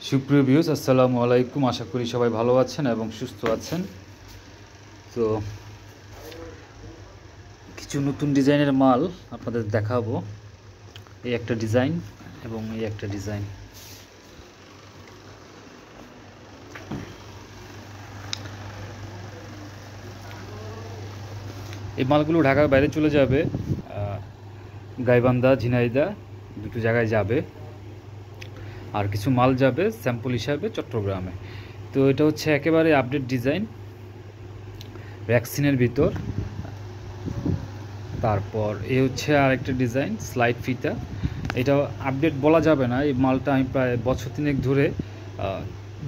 সুপ্রিয় ভিউয়ার্স, আসসালামু আলাইকুম। আশা করি সবাই ভালো আছেন এবং সুস্থ আছেন। তো কিছু নতুন ডিজাইনের মাল আপনাদের দেখাবো। এই একটা ডিজাইন এবং এই একটা ডিজাইন। এই মালগুলো ঢাকার বাইরে চলে যাবে, গাইবান্ধা, ঝিনাইদহ দুটো জায়গায় যাবে। আর কিছু মাল যাবে স্যাম্পল হিসাবে চট্টগ্রামে। তো এটা হচ্ছে একেবারে আপডেট ডিজাইন, ভ্যাকসিনের ভিতর। তারপর এই হচ্ছে আরেকটা ডিজাইন, স্লাইড ফিতা। এটা আপডেট বলা যাবে না, এই মালটা আমি প্রায় বছর তিনেক ধরে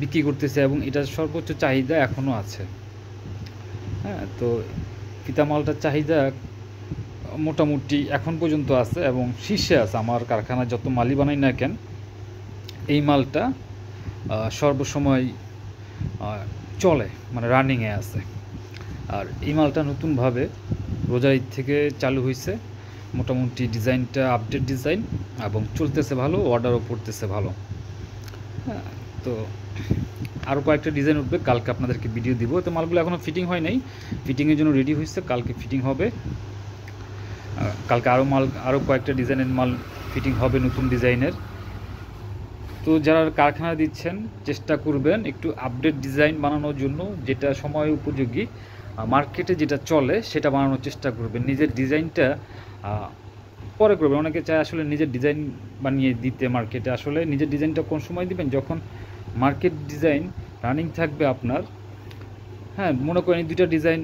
বিক্রি করতেছি এবং এটার সর্বোচ্চ চাহিদা এখনও আছে। হ্যাঁ, তো ফিতা মালটার চাহিদা মোটামুটি এখন পর্যন্ত আছে এবং শীর্ষে আছে। আমার কারখানায় যত মালই বানাই না কেন, এই মালটা সর্বসময় চলে, মানে রানিংয়ে আছে। আর এই মালটা নতুনভাবে রোজার ঈদ থেকে চালু হয়েছে। মোটামুটি ডিজাইনটা আপডেট ডিজাইন এবং চলতেছে ভালো, অর্ডারও পড়তেছে ভালো। হ্যাঁ, তো আরও কয়েকটা ডিজাইন উঠবে, কালকে আপনাদেরকে ভিডিও দিব। তো মালগুলো এখনও ফিটিং হয় নাই, ফিটিংয়ের জন্য রেডি হয়েছে, কালকে ফিটিং হবে। কালকে আরও কয়েকটা ডিজাইনের মাল ফিটিং হবে, নতুন ডিজাইনের। তো যারা কারখানা দিচ্ছেন চেষ্টা করবেন একটু আপডেট ডিজাইন বানানোর জন্য, যেটা সময় উপযোগী, মার্কেটে যেটা চলে সেটা বানানোর চেষ্টা করবেন। নিজের ডিজাইনটা পরে করবেন। অনেকে চায় আসলে নিজের ডিজাইন বানিয়ে দিতে মার্কেটে। আসলে নিজের ডিজাইনটা কোন সময় দিবেন? যখন মার্কেট ডিজাইন রানিং থাকবে আপনার। হ্যাঁ, মনে করেন এই দুইটা ডিজাইন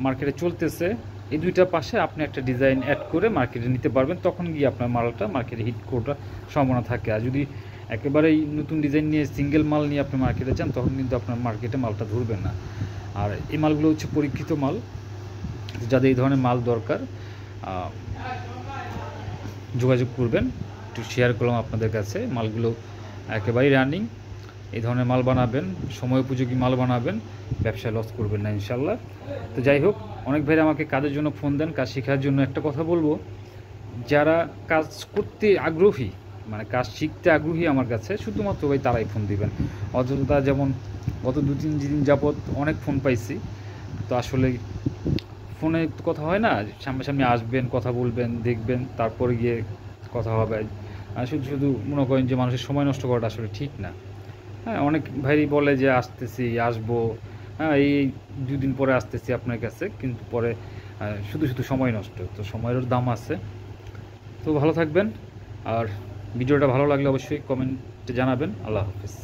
মার্কেটে চলতেছে, এই দুইটার পাশে আপনি একটা ডিজাইন অ্যাড করে মার্কেটে নিতে পারবেন। তখন গিয়ে আপনার মালটা মার্কেটে হিট করার সম্ভাবনা থাকে। আর যদি একেবারেই নতুন ডিজাইন নিয়ে সিঙ্গেল মাল নিয়ে আপনি মার্কেটে যান, তখন কিন্তু আপনার মার্কেটে মালটা ধরবে না। আর এই মালগুলো হচ্ছে পরীক্ষিত মাল। যাদের এই ধরনের মাল দরকার যোগাযোগ করবেন। একটু শেয়ার করলাম আপনাদের কাছে। মালগুলো একেবারেই রানিং। এই ধরনের মাল বানাবেন, সময় উপযোগী মাল বানাবেন, ব্যবসায় লস করবেন না ইনশাল্লাহ। তো যাই হোক, অনেক ভাইরা আমাকে কাজের জন্য ফোন দেন, কাজ শেখার জন্য। একটা কথা বলবো, যারা কাজ করতে আগ্রহী, মানে কাজ শিখতে আগ্রহী আমার কাছে, শুধুমাত্র ভাই তারাই ফোন দিবেন। অযথা, যেমন গত 2-3 দিন যাবৎ অনেক ফোন পাইছি। তো আসলে ফোনে কথা হয় না, সামনাসামনি আসবেন, কথা বলবেন, দেখবেন, তারপরে গিয়ে কথা হবে। আর শুধু শুধু মনে করেন যে মানুষের সময় নষ্ট করাটা আসলে ঠিক না। হ্যাঁ, অনেক ভাইই বলে যে আসতেছি, আসবো, হ্যাঁ এই 2 দিন পরে আসতেছি আপনার কাছে, কিন্তু পরে শুধু শুধু সময় নষ্ট। তো সময়েরও দাম আছে। তো ভালো থাকবেন। আর ভিডিওটা ভালো লাগলে অবশ্যই কমেন্টে জানাবেন। আল্লাহ হাফিজ।